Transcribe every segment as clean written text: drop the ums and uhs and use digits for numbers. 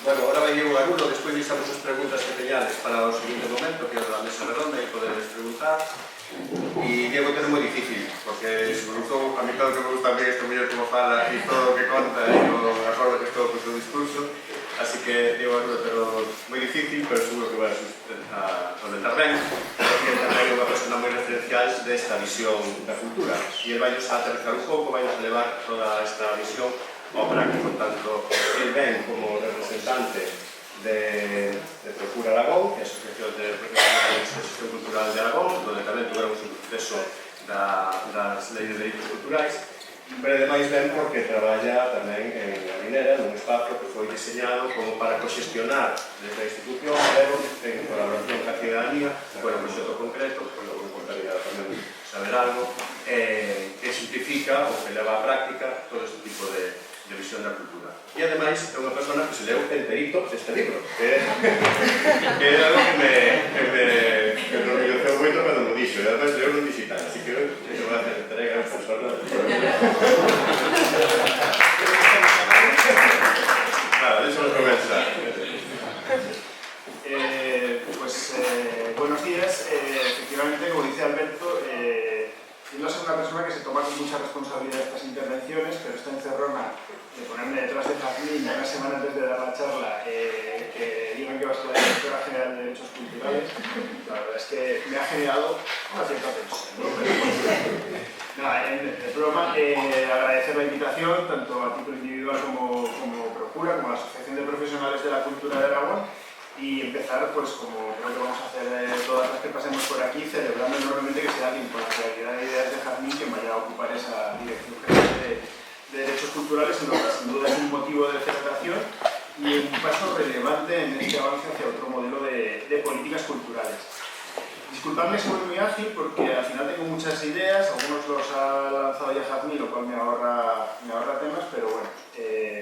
Bueno, ahora vai o Garulo, despois listamos as preguntas que teñades para o seguinte momento, que é a mesa redonda, e podedes preguntar. E Diego ten moi difícil, porque me gustou, a mí claro que me gusta a mí este mellor como fala e todo o que conta e a forma que estou con o seu discurso, así que Diego Garulo pero moi difícil, pero seguro que vai a solventar ben, porque tamén é unha persona moi referencial desta visión da cultura, e el vai a aterrizar un pouco, vai a elevar toda esta visión ao práctico, tanto el ben como representante de Procura Aragón, que é a Asociación de Profesionales de Xestión Cultural de Aragón, onde tamén tuvemos un proceso das leis de dereitos culturais, pero ademais ben porque traballa tamén en a Minera, nun espazo que foi diseñado como para coxestionar desde a institución, pero en colaboración ca ciudadanía, con un proxecto concreto, que logo me gustaría tamén saber algo, que simplifica ou que leva á práctica todo este tipo de visión da cultura. E ademais é unha persona que se leu enterito deste libro, que é algo que me orgulleceu moito cando me dixo, e ademais leu no digital, así que eu vou a hacer entrega a persona. Déxame comenzar. Buenos días. Efectivamente, como dice Alberto, tiendo a ser una persona que se toma con mucha responsabilidad estas intervenciones, pero esta encerrona de ponerme detrás de Jazmín una semana antes de dar la charla, que digan que va a ser la directora general de Derechos Culturales, la verdad es que me ha generado una cierta tensión, ¿no? Nada, en broma, agradecer la invitación, tanto a título individual como Procura, como a la Asociación de Profesionales de la Cultura de Aragón, y empezar, pues como creo que vamos a hacer todas las que pasemos por aquí, celebrando enormemente que sea alguien con la claridad de ideas de Jazmín que vaya a ocupar esa dirección general de Derechos Culturales, sino que sin duda es un motivo de celebración y un paso relevante en este avance hacia otro modelo de políticas culturales. Disculpadme si voy muy ágil porque al final tengo muchas ideas, algunos los ha lanzado ya Jazmín, lo cual me ahorra temas, pero bueno,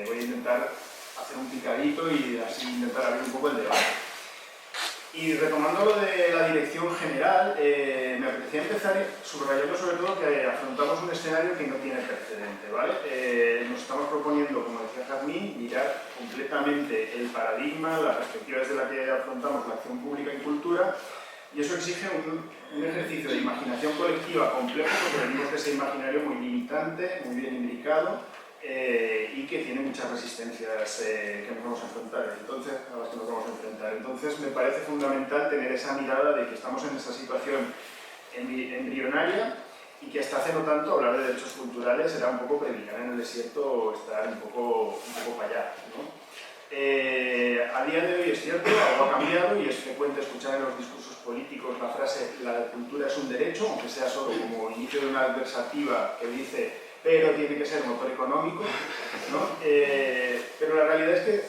voy a intentar hacer un picadito y así intentar abrir un poco el debate. Y retomando lo de la dirección general, me apetecía empezar subrayando sobre todo que afrontamos un escenario que no tiene precedente, ¿vale? Nos estamos proponiendo, como decía Jazmín, mirar completamente el paradigma, las perspectivas de la que afrontamos la acción pública en cultura, y eso exige un ejercicio de imaginación colectiva complejo, porque venimos de ese imaginario muy limitante, muy bien imbricado, y que tiene muchas resistencias que nos vamos a enfrentar, a las que nos vamos a enfrentar. Entonces me parece fundamental tener esa mirada de que estamos en esa situación embrionaria y que hasta hace no tanto hablar de derechos culturales era un poco predicar en el desierto o estar un poco para allá, ¿no? A día de hoy es cierto, algo ha cambiado y es frecuente escuchar en los discursos políticos la frase «la cultura es un derecho», aunque sea solo como inicio de una adversativa que dice «pero tiene que ser motor económico», ¿no? Pero la realidad es que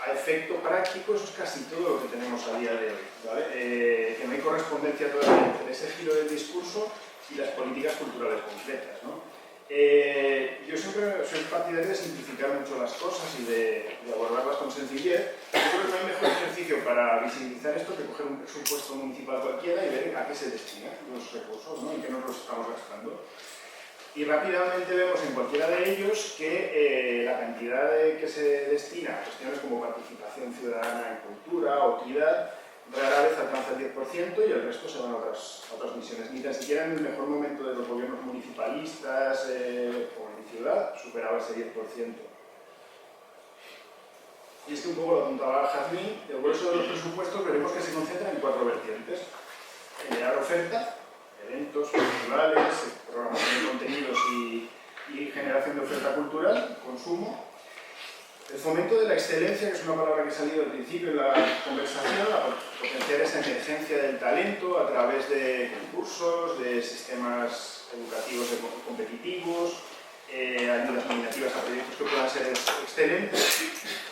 a efecto práctico eso es casi todo lo que tenemos a día de hoy, ¿vale? Que no hay correspondencia todavía entre ese giro del discurso y las políticas culturales concretas, ¿no? Yo siempre soy partidario de simplificar mucho las cosas y de abordarlas con sencillez. Yo creo que no hay mejor ejercicio para visibilizar esto que coger un presupuesto municipal cualquiera y ver a qué se destinan los recursos, ¿no? En qué nos los estamos gastando. Y rápidamente vemos en cualquiera de ellos que la cantidad que se destina a cuestiones como participación ciudadana en cultura o equidad rara vez alcanza el 10% y el resto se van a otras misiones. Ni tan siquiera en el mejor momento de los gobiernos municipalistas o en mi ciudad superaba ese 10%. Y es que un poco lo apuntaba Jazmín, el grueso de los presupuestos veremos que se concentra en 4 vertientes: generar oferta, eventos, festivales, programación de contenidos y generación de oferta cultural, consumo. El fomento de la excelencia, que es una palabra que ha salido al principio en la conversación, a potenciar esa emergencia del talento a través de concursos, de sistemas educativos competitivos, ayudas nominativas a proyectos que puedan ser excelentes,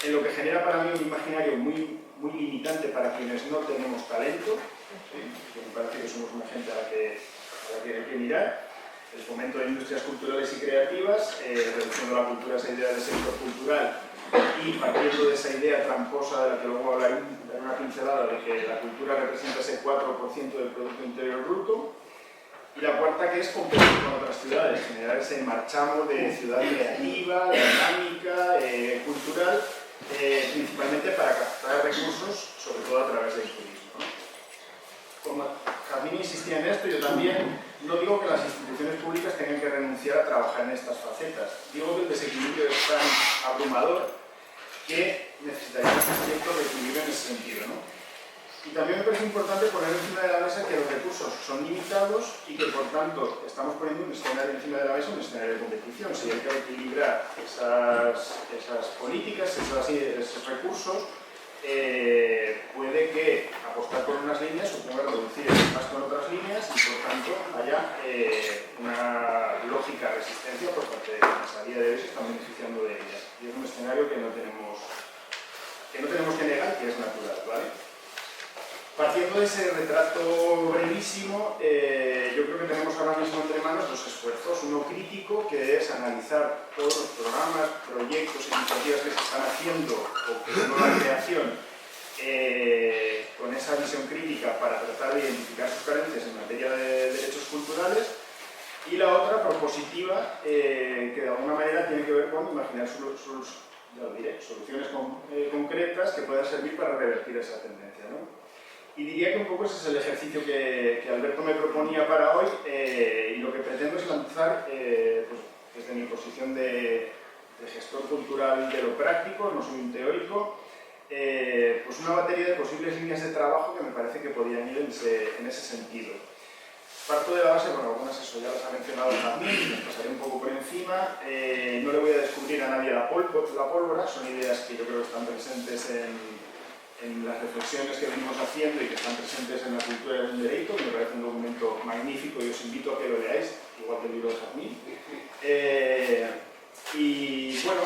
en lo que genera para mí un imaginario muy limitante para quienes no tenemos talento, ¿sí? Que me parece que somos una gente a la que hay que mirar. El fomento de industrias culturales y creativas, reduciendo la cultura a esa idea de sector cultural y partiendo de esa idea tramposa de la que luego hablaré en una pincelada de que la cultura representa ese 4% del Producto Interior Bruto. Y la cuarta, que es competir con otras ciudades, generar ese marchamo de ciudad creativa, dinámica, cultural, principalmente para captar recursos, sobre todo a través del turismo, ¿no? Como Jazmín insistía en esto, yo también no digo que las instituciones públicas tengan que renunciar a trabajar en estas facetas. Digo que el desequilibrio es tan abrumador que necesitaríamos un cierto equilibrio en ese sentido, ¿no? Y también me parece importante poner encima de la mesa que los recursos son limitados y que, por tanto, estamos poniendo un escenario encima de la mesa, un escenario de competición. Si hay que equilibrar esas políticas, esos recursos, puede que apostar por unas líneas suponga reducir el gasto en otras líneas y, por tanto, haya una lógica resistencia por parte de quienes a día de hoy se están beneficiando de ellas. Y es un escenario que no tenemos que negar, que es natural, ¿vale? Partiendo de ese retrato brevísimo, yo creo que tenemos ahora mismo entre manos dos esfuerzos. Uno crítico, que es analizar todos los programas, proyectos, iniciativas que se están haciendo o que de nueva creación con esa visión crítica para tratar de identificar sus carencias en materia de derechos culturales. Y la otra, propositiva, que de alguna manera tiene que ver con imaginar soluciones concretas que puedan servir para revertir esa tendencia, ¿no? Y diría que un poco ese es el ejercicio que Alberto me proponía para hoy, y lo que pretendo es lanzar, pues, desde mi posición de gestor cultural de lo práctico, no soy un teórico, pues una batería de posibles líneas de trabajo que me parece que podrían ir en ese sentido. Parto de la base, bueno, algunas eso ya las ha mencionado también, les pasaré un poco por encima. No le voy a descubrir a nadie la pólvora, son ideas que yo creo que están presentes en las reflexiones que venimos haciendo y que están presentes en la cultura del derecho. Me parece un documento magnífico y os invito a que lo leáis, igual que el libro de Jazmín. Y bueno,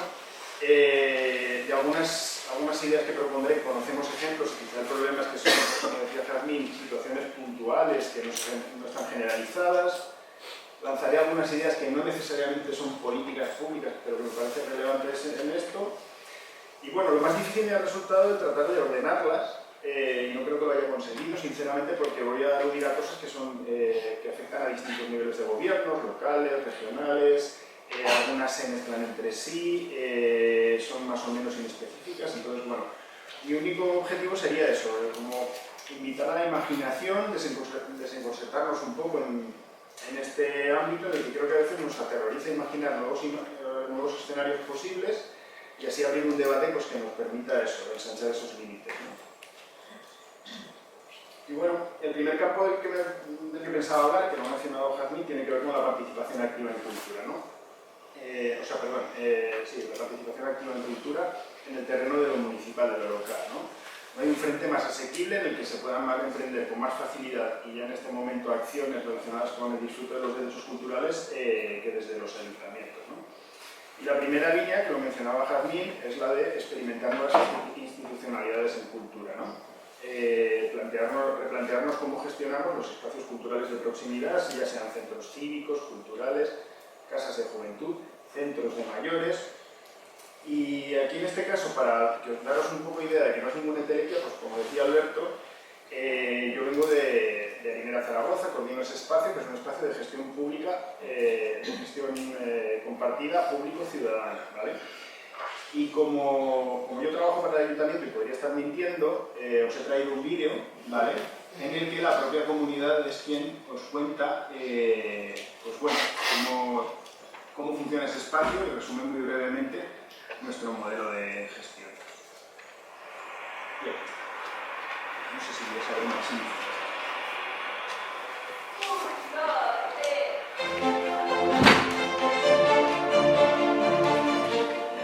de algunas ideas que propondré, conocemos ejemplos, y quizá el problema es que son, como decía Jazmín, situaciones puntuales que no están generalizadas. Lanzaré algunas ideas que no necesariamente son políticas públicas, pero que me parecen relevantes en esto. Y bueno, lo más difícil me ha resultado tratar de ordenarlas, y no creo que lo haya conseguido, sinceramente, porque voy a aludir a cosas que afectan a distintos niveles de gobiernos, locales, regionales, algunas se mezclan entre sí, son más o menos inespecíficas. Entonces, bueno, mi único objetivo sería eso, como invitar a la imaginación, desencorsetarnos un poco en este ámbito en el que creo que a veces nos aterroriza imaginar nuevos escenarios posibles, y así abrir un debate pues, que nos permita eso, ensanchar esos límites, ¿no? Y bueno, el primer campo del que pensaba hablar, que lo ha mencionado Jazmín, tiene que ver con la participación activa en cultura, ¿no? Sí, la participación activa en cultura en el terreno de lo municipal, de lo local, ¿no? No hay un frente más asequible en el que se puedan emprender con más facilidad y ya en este momento acciones relacionadas con el disfrute de los derechos culturales que desde los ayuntamientos, ¿no? Y la primera línea, que lo mencionaba Jazmín, es la de experimentar nuevas institucionalidades en cultura, ¿no? Replantearnos cómo gestionamos los espacios culturales de proximidad, ya sean centros cívicos, culturales, casas de juventud, centros de mayores. Y aquí en este caso, para que os daros un poco idea de que no es ninguna entelequia, pues como decía Alberto, yo vengo de Harinera Zaragoza, coordino ese espacio, que es un espacio de gestión pública, de gestión compartida, público-ciudadana, ¿vale? Y como yo trabajo para el ayuntamiento y podría estar mintiendo, os he traído un vídeo, ¿vale?, en el que la propia comunidad es quien os cuenta, pues bueno, cómo funciona ese espacio y resume muy brevemente nuestro modelo de gestión. Bien. No sé si voy a saber más.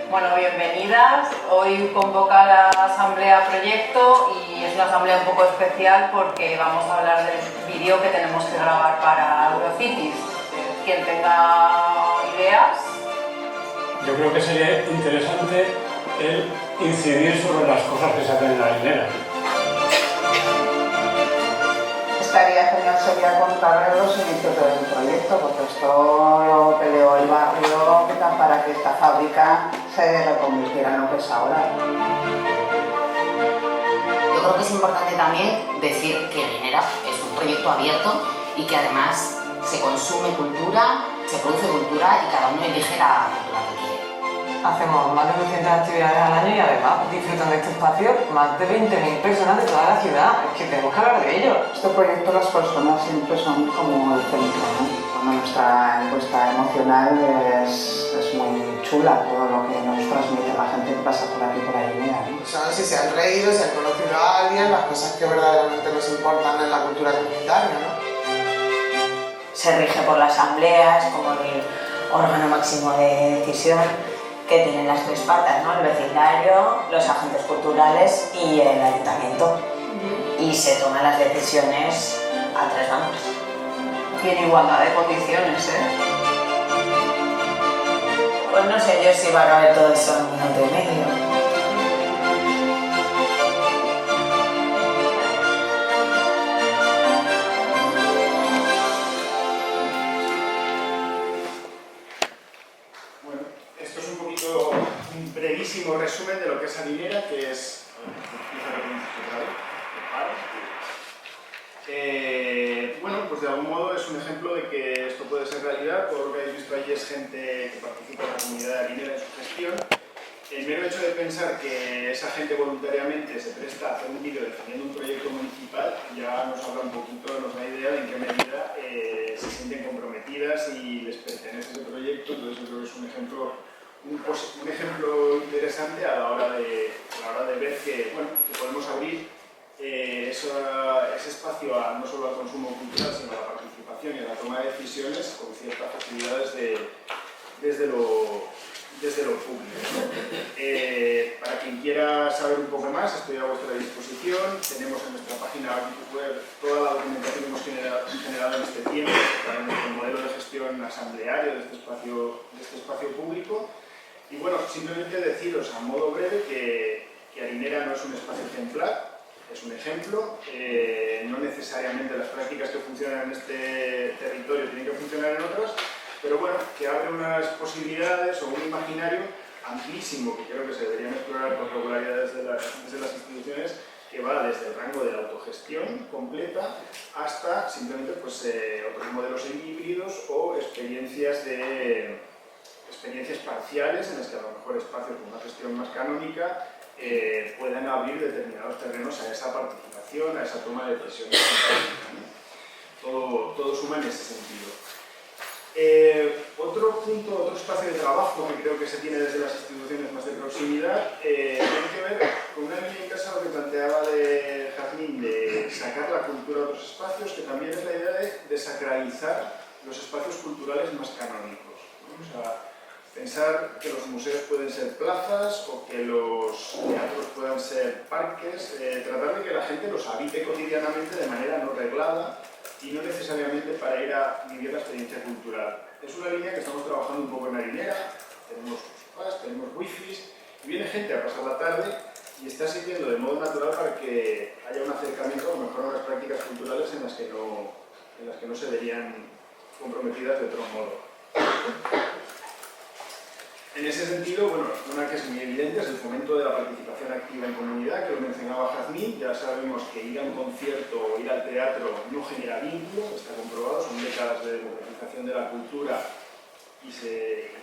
Bueno, bienvenidas. Hoy convoca la Asamblea Proyecto y es una asamblea un poco especial porque vamos a hablar del vídeo que tenemos que grabar para Eurocities. Quien tenga ideas. Yo creo que sería interesante el incidir sobre las cosas que se hacen en la Harinera. Estaría genial sería contar los inicios del proyecto, porque esto lo peleó el barrio para que esta fábrica se reconvirtiera en lo que es ahora. Yo creo que es importante también decir que Harinera es un proyecto abierto y que además se consume cultura, se produce cultura y cada uno elige la cultura que quiere. hacemos más de 200 actividades al año y además disfrutan de este espacio más de 20.000 personas de toda la ciudad. Es que tenemos que hablar de ello. Este proyecto las personas siempre son como el centro, ¿no? Bueno, nuestra encuesta emocional es muy chula, todo lo que nos transmite la gente que pasa por aquí por Arinera, ¿no? Son si se han reído, si han conocido a alguien, las cosas que verdaderamente nos importan en la cultura comunitaria, ¿no? Se rige por la asamblea, es como el órgano máximo de decisión que tienen las tres patas, ¿no? El vecindario, los agentes culturales y el ayuntamiento. Y se toman las decisiones a tres bandas. Y en igualdad de condiciones, ¿eh? Pues no sé yo si va a caber todo eso en un minuto y medio. Un brevísimo resumen de lo que es Arinera, que es... bueno, pues de algún modo es un ejemplo de que esto puede ser realidad. Todo lo que habéis visto allí es gente que participa en la comunidad de Arinera en su gestión. El mero hecho de pensar que esa gente voluntariamente se presta a hacer un vídeo defendiendo un proyecto municipal ya nos habla un poquito, nos da idea de en qué medida se sienten comprometidas y les pertenece ese proyecto. Entonces yo creo que es un ejemplo interesante a la hora de ver que, bueno, que podemos abrir ese espacio no solo al consumo cultural, sino a la participación y a la toma de decisiones con ciertas facilidades desde lo público, ¿no? Para quien quiera saber un poco más, estoy a vuestra disposición. Tenemos en nuestra página web toda la documentación que hemos generado en este tiempo para nuestro modelo de gestión asambleario de este espacio público. Y bueno, simplemente deciros a modo breve que Arinera no es un espacio ejemplar, es un ejemplo. No necesariamente las prácticas que funcionan en este territorio tienen que funcionar en otras, pero bueno, que abre unas posibilidades o un imaginario amplísimo que creo que se deberían explorar con regularidad desde las instituciones, que va desde el rango de la autogestión completa hasta simplemente pues, otros modelos híbridos o experiencias parciales en las que a lo mejor espacios con una gestión más canónica puedan abrir determinados terrenos a esa participación, a esa toma de decisiones. Todo suma en ese sentido. Otro punto, otro espacio de trabajo que creo que se tiene desde las instituciones más de proximidad tiene que ver con una línea en casa que planteaba de Jazmín de sacar la cultura a otros espacios, que también es la idea de desacralizar los espacios culturales más canónicos, ¿no? O sea, pensar que los museos pueden ser plazas o que los teatros puedan ser parques, tratar de que la gente los habite cotidianamente de manera no reglada y no necesariamente para ir a vivir la experiencia cultural. Es una línea que estamos trabajando un poco en Arinera, tenemos sofás, tenemos wifis, y viene gente a pasar la tarde y está sirviendo de modo natural para que haya un acercamiento a lo mejor a unas prácticas culturales en las que no se verían comprometidas de otro modo. En ese sentido, bueno, una que es muy evidente es el fomento de la participación activa en comunidad, que lo mencionaba Jazmín. Ya sabemos que ir a un concierto o ir al teatro no genera vínculo, está comprobado, son décadas de democratización de la cultura y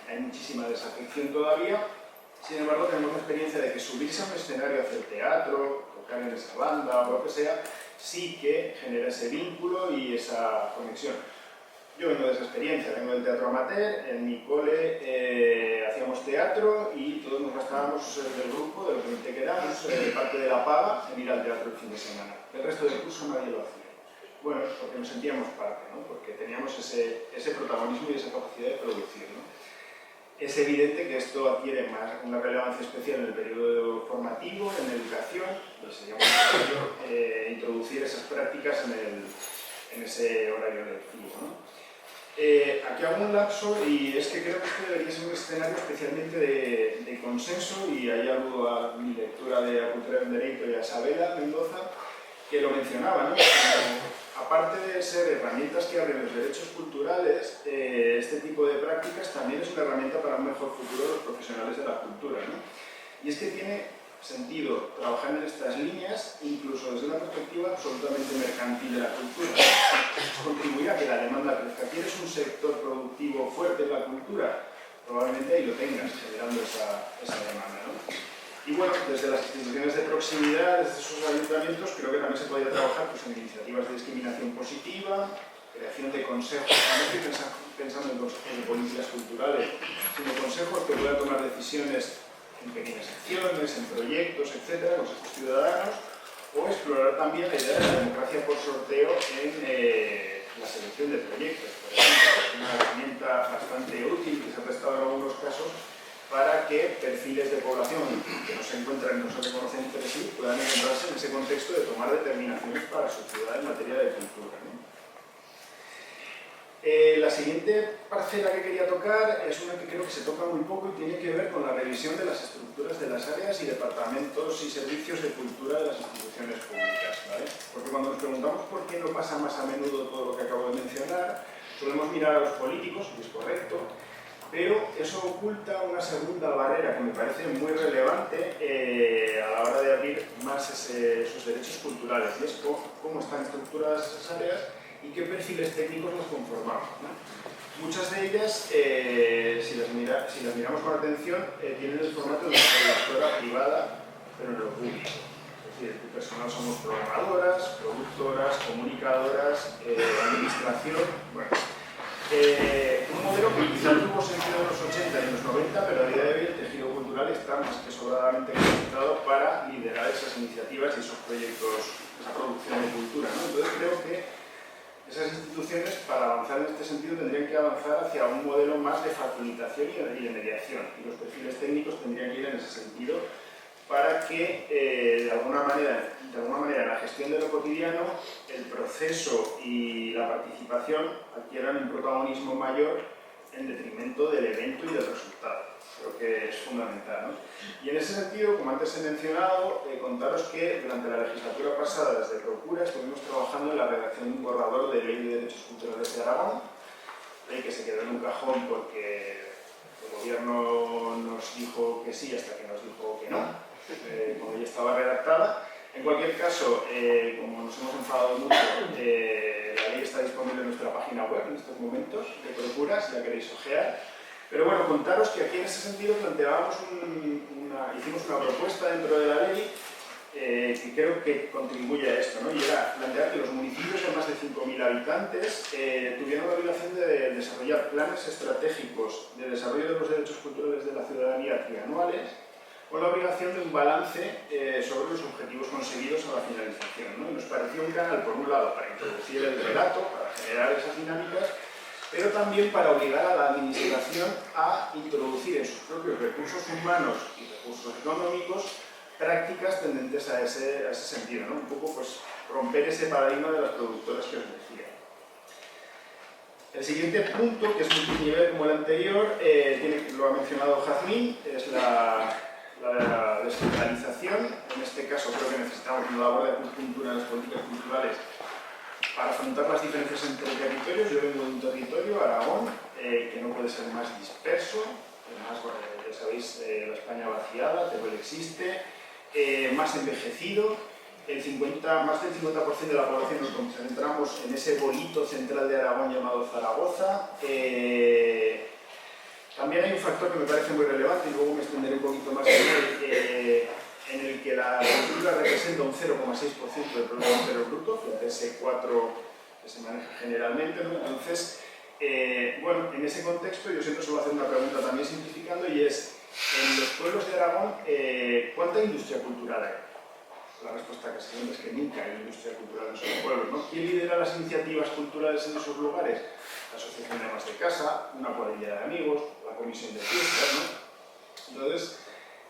hay muchísima desafección todavía. Sin embargo, tenemos la experiencia de que subirse a un escenario, hacer teatro, tocar en esa banda o lo que sea, sí que genera ese vínculo y esa conexión. Yo vengo de esa experiencia, vengo del teatro amateur, en mi cole hacíamos teatro y todos nos gastábamos del grupo, del comité que éramos, parte de la paga en ir al teatro el fin de semana. El resto del curso nadie lo hacía. Bueno, porque nos sentíamos parte, ¿no? Porque teníamos ese protagonismo y esa capacidad de producir, ¿no? Es evidente que esto adquiere una relevancia especial en el periodo formativo, en la educación, y sería muy necesario introducir esas prácticas en ese horario lectivo, ¿no? Aquí hago un lapso y es que creo que este debería ser un escenario especialmente de consenso, y ahí algo a mi lectura de A Cultura en Derecho y a Isabela Mendoza, que lo mencionaba, ¿no? Aparte de ser herramientas que abren los derechos culturales, este tipo de prácticas también es una herramienta para un mejor futuro de los profesionales de la cultura, ¿no? Y es que tiene sentido trabajar en estas líneas, incluso desde una perspectiva absolutamente mercantil de la cultura. Contribuir a que la demanda crezca. ¿Quieres un sector productivo fuerte en la cultura? probablemente ahí lo tengas, generando esa demanda, ¿no? Y bueno, desde las instituciones de proximidad, desde esos ayuntamientos, creo que también se podría trabajar pues, en iniciativas de discriminación positiva, creación de consejos, no estoy pensando en consejos de políticas culturales, sino consejos que puedan tomar decisiones en pequeñas acciones, en proyectos, etcétera, consejos ciudadanos, o explorar también la idea de la democracia por sorteo en la selección de proyectos. Por ejemplo, es una herramienta bastante útil que se ha prestado en algunos casos para que perfiles de población que no se encuentran y no se reconocen entre sí puedan encontrarse en ese contexto de tomar determinaciones para su ciudad en materia de cultura, ¿no? La siguiente parcela que quería tocar es una que creo que se toca muy poco y tiene que ver con la revisión de las estructuras de las áreas y departamentos y servicios de cultura de las instituciones públicas, ¿vale? Porque cuando nos preguntamos por qué no pasa más a menudo todo lo que acabo de mencionar, solemos mirar a los políticos, y es correcto, pero eso oculta una segunda barrera que me parece muy relevante a la hora de abrir más esos derechos culturales, y es cómo están estructuradas esas áreas y qué perfiles técnicos los conformamos, ¿no? Muchas de ellas, si las miramos con atención, tienen el formato de una productora privada, pero en lo público. Es decir, el personal somos programadoras, productoras, comunicadoras, administración, bueno. Un modelo que quizá tuvo sentido en los 80 y en los 90, pero a día de hoy el tejido cultural está más que sobradamente capacitado para liderar esas iniciativas y esos proyectos, esa producción de cultura, ¿no? Entonces creo que esas instituciones, para avanzar en este sentido, tendrían que avanzar hacia un modelo más de facilitación y de mediación, y los perfiles técnicos tendrían que ir en ese sentido para que, de alguna manera, en la gestión de lo cotidiano, el proceso y la participación adquieran un protagonismo mayor en detrimento del evento y del resultado. Creo que es fundamental, ¿no? Y en ese sentido, como antes he mencionado, contaros que durante la legislatura pasada, desde Procura, estuvimos trabajando en la redacción de un borrador de Ley de Derechos Culturales de Aragón, ley que se quedó en un cajón porque el gobierno nos dijo que sí hasta que nos dijo que no, cuando ya estaba redactada. En cualquier caso, como nos hemos enfadado mucho, la ley está disponible en nuestra página web en estos momentos de Procura, si la queréis ojear. Pero bueno, contaros que aquí en ese sentido planteábamos hicimos una propuesta dentro de la ley que creo que contribuye a esto, ¿no? Y era plantear que los municipios de más de 5.000 habitantes tuvieran la obligación de desarrollar planes estratégicos de desarrollo de los derechos culturales de la ciudadanía trianuales, con la obligación de un balance sobre los objetivos conseguidos a la finalización, ¿no? Y nos pareció un canal, por un lado, para introducir el relato, para generar esas dinámicas, pero también para obligar a la administración a introducir en sus propios recursos humanos y recursos económicos prácticas tendentes a ese sentido, ¿no? Un poco pues, romper ese paradigma de las productoras que os decía. El siguiente punto, que es multinivel como el anterior, lo ha mencionado Jazmín, es la descentralización. En este caso creo que necesitamos una labor de cultura en las políticas culturales para afrontar las diferencias entre territorios. Yo vengo de un territorio, Aragón, que no puede ser más disperso, además, bueno, ya sabéis, la España vaciada, Teruel existe, más envejecido, más del 50% de la población nos concentramos en ese bolito central de Aragón llamado Zaragoza. También hay un factor que me parece muy relevante, y luego me extenderé un poquito más en el que la cultura representa un 0,6% del Producto Interior Bruto, frente a ese 4% que se maneja generalmente, ¿no? Entonces, bueno, en ese contexto yo siempre suelo hacer una pregunta también simplificando, y es, en los pueblos de Aragón, ¿cuánta industria cultural hay? La respuesta que se es que nunca hay industria cultural en esos pueblos, ¿no? ¿Quién lidera las iniciativas culturales en esos lugares? La Asociación de Amas de Casa, una cuadrilla de amigos, la comisión de fiestas, ¿no? Entonces,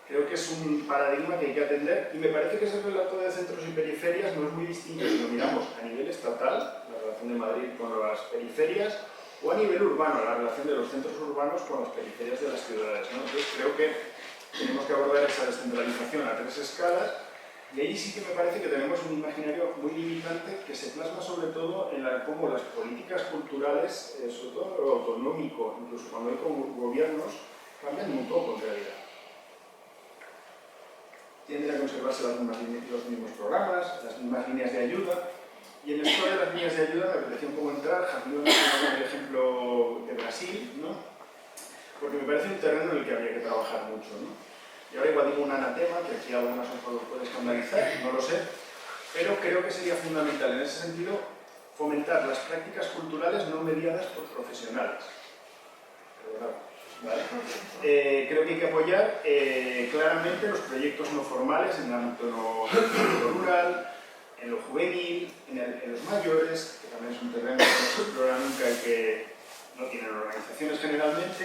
creo que es un paradigma que hay que atender, y me parece que ese relato de centros y periferias no es muy distinto si lo miramos a nivel estatal, la relación de Madrid con las periferias, o a nivel urbano, la relación de los centros urbanos con las periferias de las ciudades, ¿no? Entonces, creo que tenemos que abordar esa descentralización a 3 escalas. Y ahí sí que me parece que tenemos un imaginario muy limitante que se plasma sobre todo en cómo las políticas culturales, sobre todo lo autonómico, incluso cuando hay gobiernos, cambian muy poco en realidad. Tienden a conservarse los mismos programas, las mismas líneas de ayuda, y en esto de las líneas de ayuda me apetecía un poco entrar, Jazmín el ejemplo de Brasil, ¿no? porque me parece un terreno en el que habría que trabajar mucho, ¿no? Y ahora igual digo un anatema, que aquí algunas os puede escandalizar, no lo sé, pero creo que sería fundamental en ese sentido fomentar las prácticas culturales no mediadas por profesionales. ¿Vale? Creo que hay que apoyar claramente los proyectos no formales en el ámbito rural, en lo juvenil, en los mayores, que también es un terreno que no se explora nunca y que no tienen organizaciones generalmente,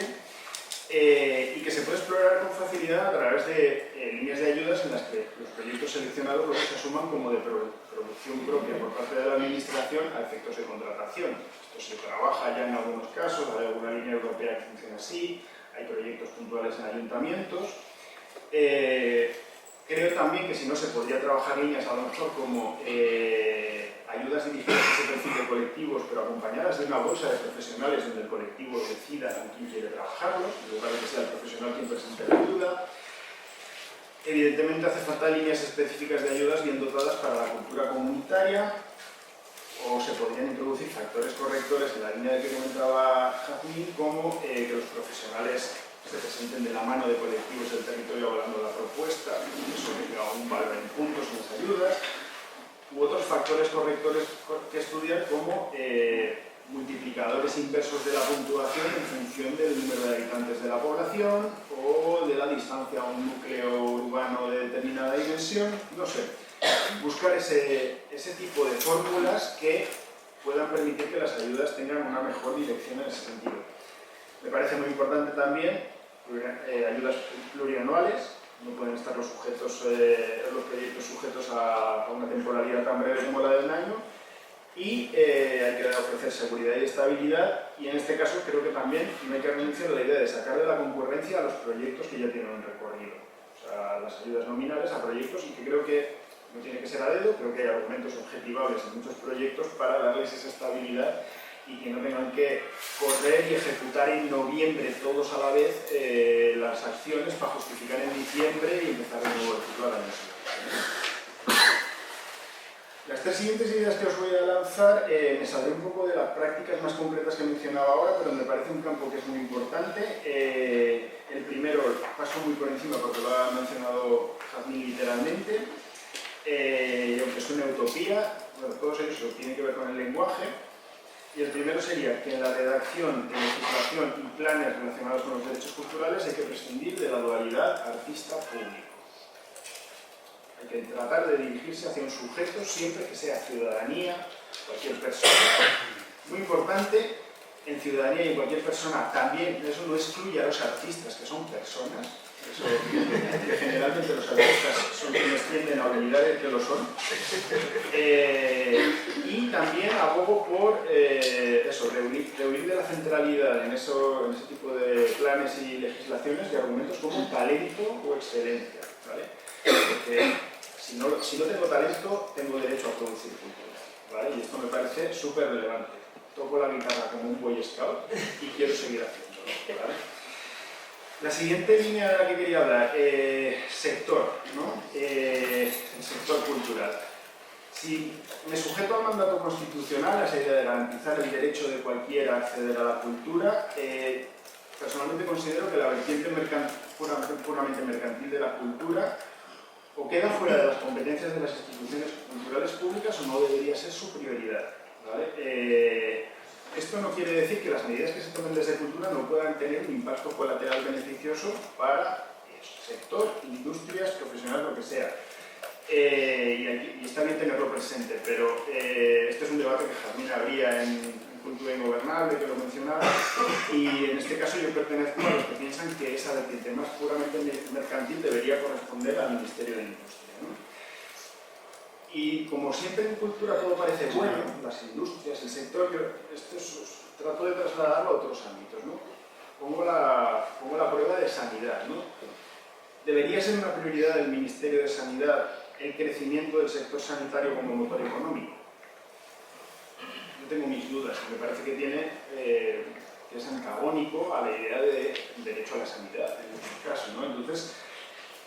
y que se puede explorar con facilidad a través de líneas de ayudas en las que los proyectos seleccionados luego se asuman como de producción propia por parte de la administración a efectos de contratación. Esto se trabaja ya en algunos casos, hay alguna línea europea que funciona así, hay proyectos puntuales en ayuntamientos. Creo también que si no se podría trabajar líneas a lo mejor como ayudas dirigidas a ese perfil de colectivos, pero acompañadas de una bolsa de profesionales donde el colectivo decida con quién quiere trabajarlos, en lugar de que sea el profesional quien presente la ayuda. Evidentemente hace falta líneas específicas de ayudas bien dotadas para la cultura comunitaria, o se podrían introducir factores correctores en la línea de que comentaba Jazmín, como que los profesionales se presenten de la mano de colectivos del territorio hablando de la propuesta, eso tenga un valor en puntos en las ayudas, u otros factores correctores que estudiar como multiplicadores inversos de la puntuación en función del número de habitantes de la población o de la distancia a un núcleo urbano de determinada dimensión, no sé. Buscar ese tipo de fórmulas que puedan permitir que las ayudas tengan una mejor dirección en ese sentido. Me parece muy importante también ayudas plurianuales, no pueden estar los proyectos sujetos a una temporalidad tan breve como la de un año, y hay que ofrecer seguridad y estabilidad, y en este caso creo que también no hay que renunciar a la idea de sacar de la concurrencia a los proyectos que ya tienen un recorrido, o sea, las ayudas nominales a proyectos, y que creo que no tiene que ser a dedo, creo que hay argumentos objetivables en muchos proyectos para darles esa estabilidad y que no tengan que correr y ejecutar en noviembre todos a la vez las acciones para justificar en diciembre y empezar de nuevo el ciclo al año siguiente. Las tres siguientes ideas que os voy a lanzar me saldré un poco de las prácticas más concretas que mencionaba ahora, pero me parece un campo que es muy importante. El primero paso muy por encima porque lo ha mencionado Jazmín literalmente. Y aunque es una utopía, bueno, todos ellos tienen que ver con el lenguaje. Y el primero sería que en la redacción de legislación y planes relacionados con los derechos culturales hay que prescindir de la dualidad artista-público. Hay que tratar de dirigirse hacia un sujeto siempre que sea ciudadanía, cualquier persona. Muy importante, en ciudadanía y en cualquier persona también, eso no excluye a los artistas, que son personas. Eso, que generalmente los artistas son quienes tienden a olvidar que lo son. Y también abogo por eso, rehuir de la centralidad en ese tipo de planes y legislaciones de argumentos como talento o excelencia, ¿vale? Porque si no tengo talento, tengo derecho a producir cultura, ¿vale? Y esto me parece súper relevante. Toco la guitarra como un boy scout y quiero seguir haciéndolo, ¿vale? La siguiente línea de la que quería hablar, sector, ¿no? El sector cultural. Si me sujeto al mandato constitucional, a esa idea de garantizar el derecho de cualquiera a acceder a la cultura, personalmente considero que la vertiente puramente mercantil de la cultura o queda fuera de las competencias de las instituciones culturales públicas o no debería ser su prioridad, ¿vale? Esto no quiere decir que las medidas que se tomen desde cultura no puedan tener un impacto colateral beneficioso para el sector, industrias, profesionales, lo que sea. Y está bien tenerlo presente, pero este es un debate que Jazmín abría en Cultura Ingobernable, que lo mencionaba, y en este caso yo pertenezco a los que piensan que esa vertiente más puramente mercantil debería corresponder al Ministerio de Industria, ¿no? Y como siempre en cultura todo parece bueno, las industrias, el sector, trato de trasladarlo a otros ámbitos, ¿no? Pongo la prueba de sanidad, ¿no? ¿Debería ser una prioridad del Ministerio de Sanidad el crecimiento del sector sanitario como motor económico? Yo tengo mis dudas, me parece que es antagónico a la idea de derecho a la sanidad, en muchos casos, ¿no? Entonces,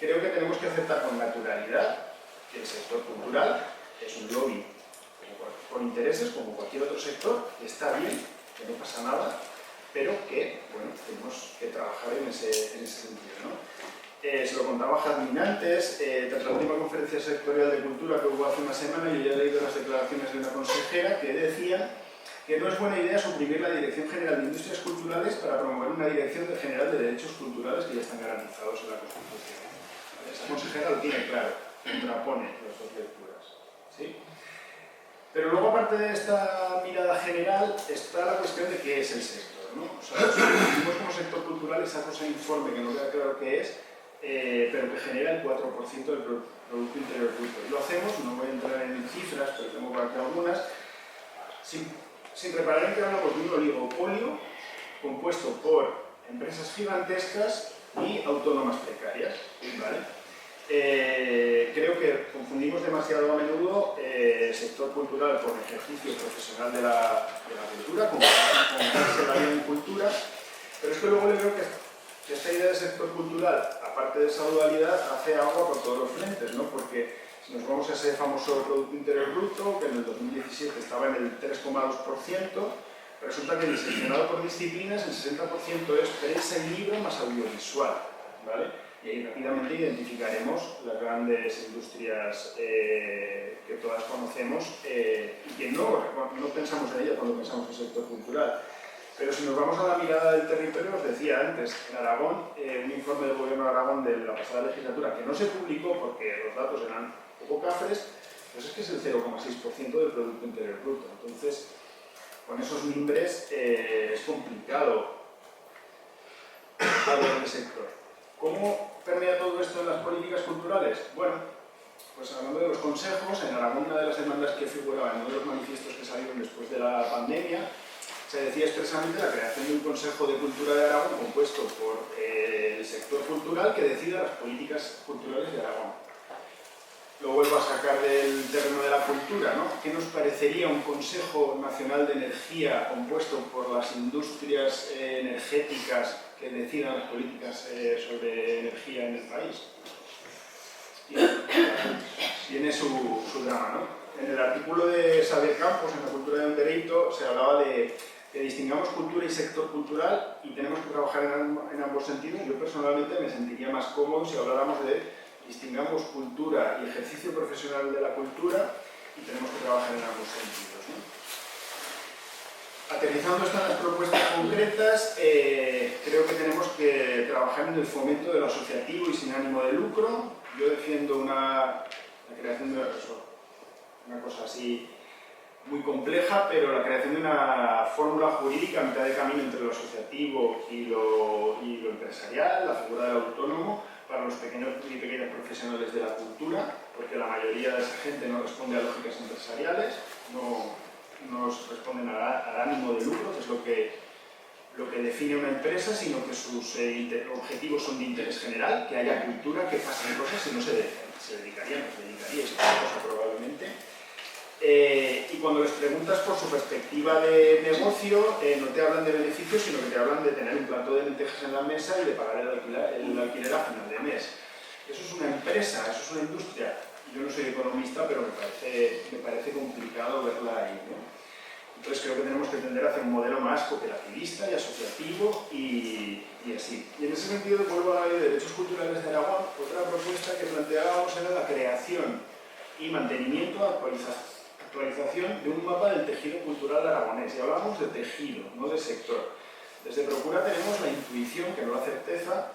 creo que tenemos que aceptar con naturalidad que el sector cultural es un lobby con intereses como cualquier otro sector, que está bien, que no pasa nada, pero que, bueno, tenemos que trabajar en ese sentido, ¿no? Se lo contaba Jazmín antes, tras la última conferencia sectorial de cultura que hubo hace una semana, yo ya he leído las declaraciones de una consejera que decía que no es buena idea suprimir la Dirección General de Industrias Culturales para promover una Dirección General de Derechos Culturales que ya están garantizados en la Constitución. Esa consejera lo tiene claro, contrapone las dos lecturas, ¿sí? Pero luego, aparte de esta mirada general, está la cuestión de qué es el sector, ¿no? O sea, nosotros como sector cultural esa cosa informe que no queda claro qué es, pero que genera el 4% del Producto Interior Bruto. Y lo hacemos, no voy a entrar en cifras, pero tengo por aquí algunas, sin reparar en que hablamos de un oligopolio compuesto por empresas gigantescas y autónomas precarias, ¿vale? Creo que confundimos demasiado a menudo el sector cultural con el ejercicio profesional de la cultura, como se la vida en cultura, pero es que luego le veo que esta idea de sector cultural, aparte de esa dualidad, hace agua por todos los frentes, ¿no? Porque si nos vamos a ese famoso Producto Interior Bruto, que en el 2017 estaba en el 3,2%, resulta que diseccionado por disciplinas el 60% es prensa y libro más audiovisual, ¿vale? Y ahí rápidamente identificaremos las grandes industrias que todas conocemos y que no pensamos en ellas cuando pensamos en el sector cultural. Pero si nos vamos a la mirada del territorio, os decía antes, en Aragón, un informe del Gobierno de Aragón de la pasada legislatura que no se publicó porque los datos eran poco cafres, pues es que es el 0,6% del Producto Interior Bruto. Entonces, con esos mimbres es complicado hablar del sector. ¿Cómo permea todo esto en las políticas culturales? Bueno, pues hablando de los consejos, en Aragón una de las demandas que figuraba en uno de los manifiestos que salieron después de la pandemia, se decía expresamente la creación de un Consejo de Cultura de Aragón compuesto por el sector cultural que decida las políticas culturales de Aragón. Lo vuelvo a sacar del terreno de la cultura, ¿no? ¿Qué nos parecería un Consejo Nacional de Energía compuesto por las industrias energéticas que decidan las políticas sobre energía en el país? Tiene su drama, ¿no? En el artículo de Xavier Campos, en La cultura de un derecho, se hablaba de que distingamos cultura y sector cultural y tenemos que trabajar en ambos sentidos. Yo personalmente me sentiría más cómodo si habláramos de distingamos cultura y ejercicio profesional de la cultura y tenemos que trabajar en ambos sentidos, ¿no? Aterrizando esto en las propuestas concretas, creo que tenemos que trabajar en el fomento de lo asociativo y sin ánimo de lucro. Yo defiendo la creación de una cosa así muy compleja, pero la creación de una fórmula jurídica a mitad de camino entre lo asociativo y lo empresarial, la figura del autónomo, para los pequeños y pequeñas profesionales de la cultura, porque la mayoría de esa gente no responde a lógicas empresariales, no responden al ánimo de lucro, que es lo que define una empresa, sino que sus objetivos son de interés general, que haya cultura, que pasen cosas, si no se dedicarían a esta cosa probablemente. Y cuando les preguntas por su perspectiva de negocio, no te hablan de beneficios, sino que te hablan de tener un plato de lentejas en la mesa y de pagar el alquiler a final de mes. Eso es una empresa, eso es una industria. Yo no soy economista, pero me parece complicado verla ahí, ¿no? Entonces creo que tenemos que tender hacia un modelo más cooperativista y asociativo y así. Y en ese sentido, vuelvo a la Ley de Derechos Culturales de Aragón, otra propuesta que planteábamos era la creación y mantenimiento, actualización de un mapa del tejido cultural aragonés. Y hablamos de tejido, no de sector. Desde Procura tenemos la intuición, que no la certeza,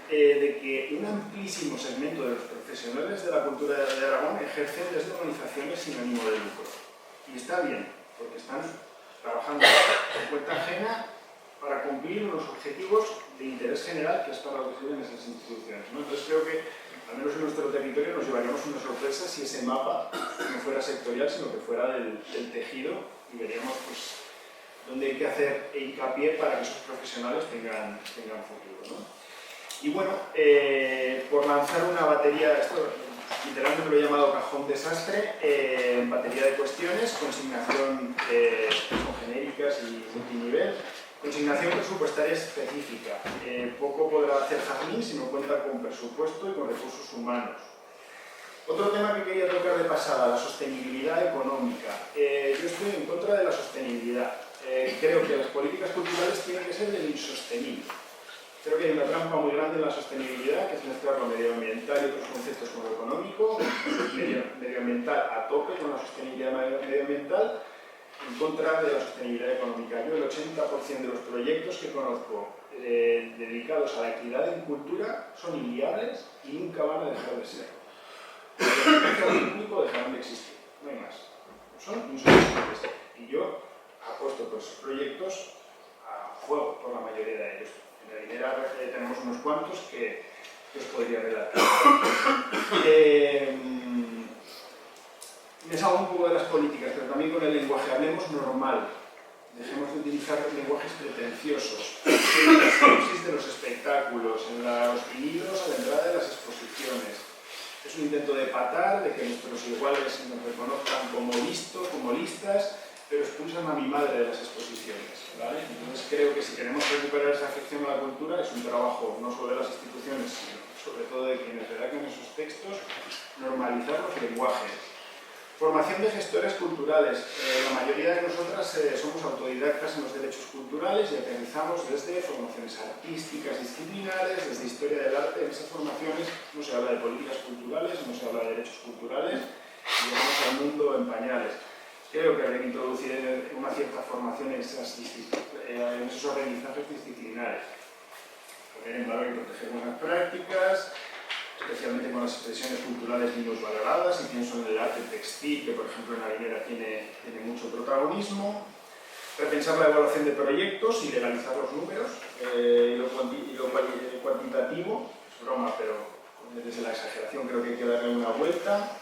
de que un amplísimo segmento de los profesionales de la cultura de Aragón ejercen desde organizaciones sin ánimo de lucro. Y está bien, porque están trabajando por cuenta ajena para cumplir unos objetivos de interés general, que es para lo que sirven esas instituciones, ¿no? Entonces creo que, al menos en nuestro territorio, nos llevaríamos una sorpresa si ese mapa no fuera sectorial, sino que fuera del tejido, y veríamos pues, dónde hay que hacer hincapié para que esos profesionales tengan futuro, ¿no? Y bueno, por lanzar una batería, esto literalmente lo he llamado cajón desastre, batería de cuestiones, consignación son genéricas y multinivel, consignación presupuestaria específica. Poco podrá hacer Jazmín si no cuenta con presupuesto y con recursos humanos. Otro tema que quería tocar de pasada, la sostenibilidad económica. Yo estoy en contra de la sostenibilidad. creo que las políticas culturales tienen que ser del insostenible. Creo que hay una trampa muy grande en la sostenibilidad, que es mezclar lo medioambiental y otros conceptos como lo económico, medioambiental a tope con la sostenibilidad medioambiental, en contra de la sostenibilidad económica. Yo el 80% de los proyectos que conozco dedicados a la actividad en cultura son inviables y nunca van a dejar de ser. Los público dejarán de existir, no hay más. Son insostenibles. Y yo apuesto por esos proyectos a fuego por la mayoría de ellos. En la Linera tenemos unos cuantos que os podría relatar. Me salgo un poco de las políticas, pero también con el lenguaje. Hablemos normal. Dejemos de utilizar lenguajes pretenciosos. En la sinopsis de los espectáculos, en los libros, a la entrada de las exposiciones. Es un intento de patar, de que nuestros iguales nos reconozcan como listos, como listas, pero expulsan a mi madre de las exposiciones, ¿vale? Entonces creo que si queremos recuperar esa afección a la cultura es un trabajo no solo de las instituciones, sino sobre todo de quienes redactan esos textos, normalizar los lenguajes. Formación de gestores culturales. La mayoría de nosotras somos autodidactas en los derechos culturales y aterrizamos desde formaciones artísticas, disciplinares, desde historia del arte. En esas formaciones no se habla de políticas culturales, no se habla de derechos culturales y llegamos al mundo en pañales. Creo que habría que introducir una cierta formación en esos aprendizajes disciplinares. Poner en valor y proteger buenas prácticas, especialmente con las expresiones culturales minusvaloradas, y pienso en el arte textil, que por ejemplo en la Linera tiene mucho protagonismo. Repensar la evaluación de proyectos y legalizar los números, y lo cuantitativo, es broma, pero desde la exageración creo que hay que darle una vuelta.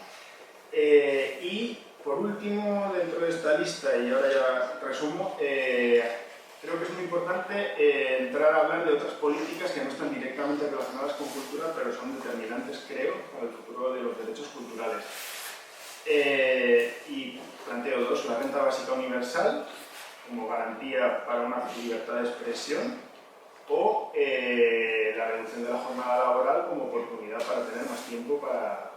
Y por último, dentro de esta lista, y ahora ya resumo, creo que es muy importante entrar a hablar de otras políticas que no están directamente relacionadas con cultura, pero son determinantes, creo, para el futuro de los derechos culturales. Y planteo dos: la renta básica universal, como garantía para una libertad de expresión, o la reducción de la jornada laboral como oportunidad para tener más tiempo para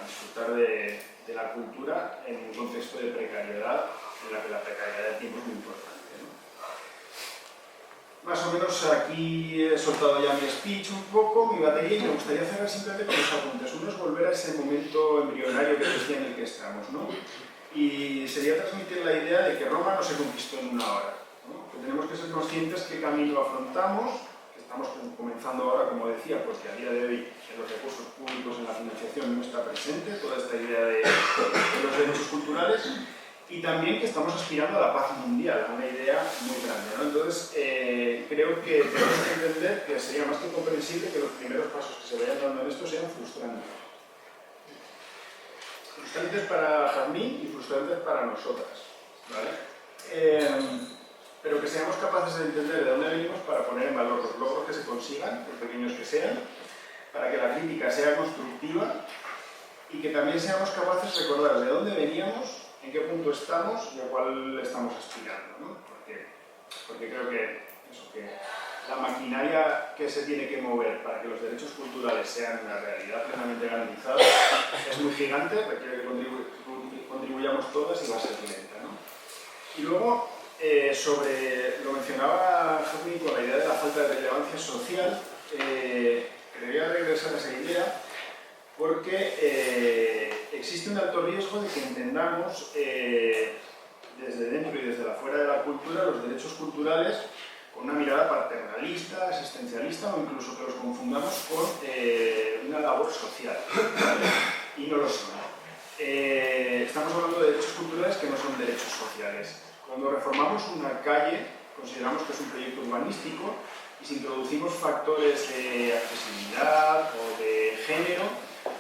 disfrutar de la cultura en un contexto de precariedad, en la que la precariedad del tiempo es muy importante, ¿no? Más o menos aquí he soltado ya mi speech un poco, mi batería, y me gustaría cerrar simplemente con los apuntes. Uno es volver a ese momento embrionario que decía en el que estamos, ¿no? Y sería transmitir la idea de que Roma no se conquistó en una hora, ¿no? Que tenemos que ser conscientes qué camino afrontamos, que estamos comenzando ahora, como decía, porque a día de hoy en los recursos públicos, en la financiación, no está presente toda esta idea de los derechos culturales, y también que estamos aspirando a la paz mundial, a una idea muy grande, ¿no? Entonces, creo que tenemos que entender que sería más que comprensible que los primeros pasos que se vayan dando en esto sean frustrantes. Frustrantes para Jazmín y frustrantes para nosotras, ¿vale? Pero que seamos capaces de entender de dónde venimos para poner en valor los logros que se consigan, por pequeños que sean, para que la crítica sea constructiva y que también seamos capaces de recordar de dónde veníamos, en qué punto estamos y a cuál estamos aspirando, ¿no? Porque creo que la maquinaria que se tiene que mover para que los derechos culturales sean una realidad plenamente garantizada es muy gigante, requiere que contribuyamos todas y va a ser lenta, ¿no? Y luego, lo mencionaba Jazmín con la idea de la falta de relevancia social, quería regresar a esa idea porque existe un alto riesgo de que entendamos desde dentro y desde afuera de la cultura los derechos culturales con una mirada paternalista, asistencialista, o incluso que los confundamos con una labor social, ¿vale? Y no lo son. Estamos hablando de derechos culturales que no son derechos sociales. Cuando reformamos una calle, consideramos que es un proyecto urbanístico, y si introducimos factores de accesibilidad o de género,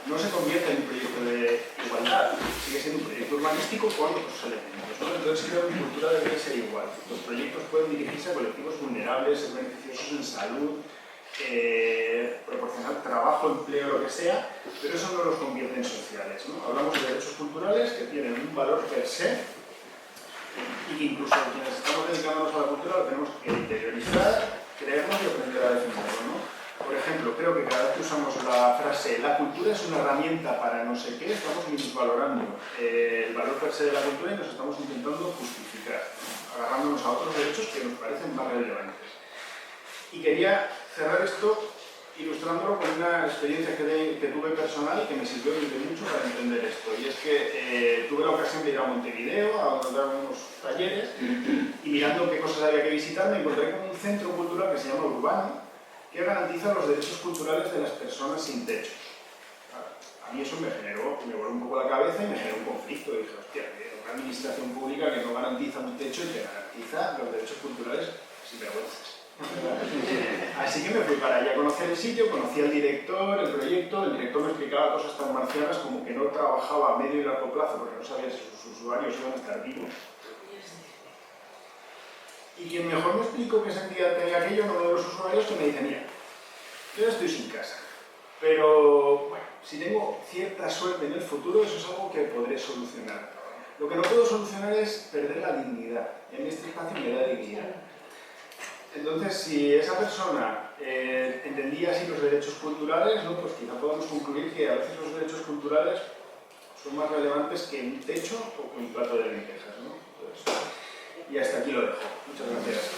no se convierte en un proyecto de igualdad, sigue siendo un proyecto urbanístico con otros elementos, ¿no? Entonces creo que mi cultura debería ser igual. Los proyectos pueden dirigirse a colectivos vulnerables, ser beneficiosos en salud, proporcionar trabajo, empleo, lo que sea, pero eso no los convierte en sociales, ¿no? Hablamos de derechos culturales que tienen un valor per se y que incluso quienes estamos dedicándonos a la cultura lo tenemos que interiorizar, creernos y aprender a defenderlo, ¿no? Por ejemplo, creo que cada vez que usamos la frase "la cultura es una herramienta para no sé qué", estamos minusvalorando el valor per se de la cultura y nos estamos intentando justificar, ¿no? Agarrándonos a otros derechos que nos parecen más relevantes. Y quería cerrar esto ilustrándolo con una experiencia que tuve personal que me sirvió mucho para entender esto. Y es que tuve la ocasión de ir a Montevideo a dar unos talleres y mirando qué cosas había que visitar me encontré con un centro cultural que se llama Urbano, que garantiza los derechos culturales de las personas sin techo. A mí eso me voló un poco la cabeza y me generó un conflicto. Y dije, hostia, una administración pública que no garantiza un techo y que garantiza los derechos culturales sin vergüenzas. Así que me fui para allá a conocer el sitio, conocí al director, el proyecto. El director me explicaba cosas tan marcianas como que no trabajaba a medio y largo plazo porque no sabía si sus usuarios iban a estar vivos. Y quien mejor me explicó qué sentía tenía aquello, uno de los usuarios, que me dice, mira, yo ya estoy sin casa, pero bueno, si tengo cierta suerte en el futuro, eso es algo que podré solucionar. Lo que no puedo solucionar es perder la dignidad. En este espacio me da dignidad. Entonces, si esa persona entendía así los derechos culturales, ¿no? Pues quizá podamos concluir que a veces los derechos culturales son más relevantes que un techo o que un plato de lentejas, ¿no? Entonces, y hasta aquí lo dejo. Muchas gracias.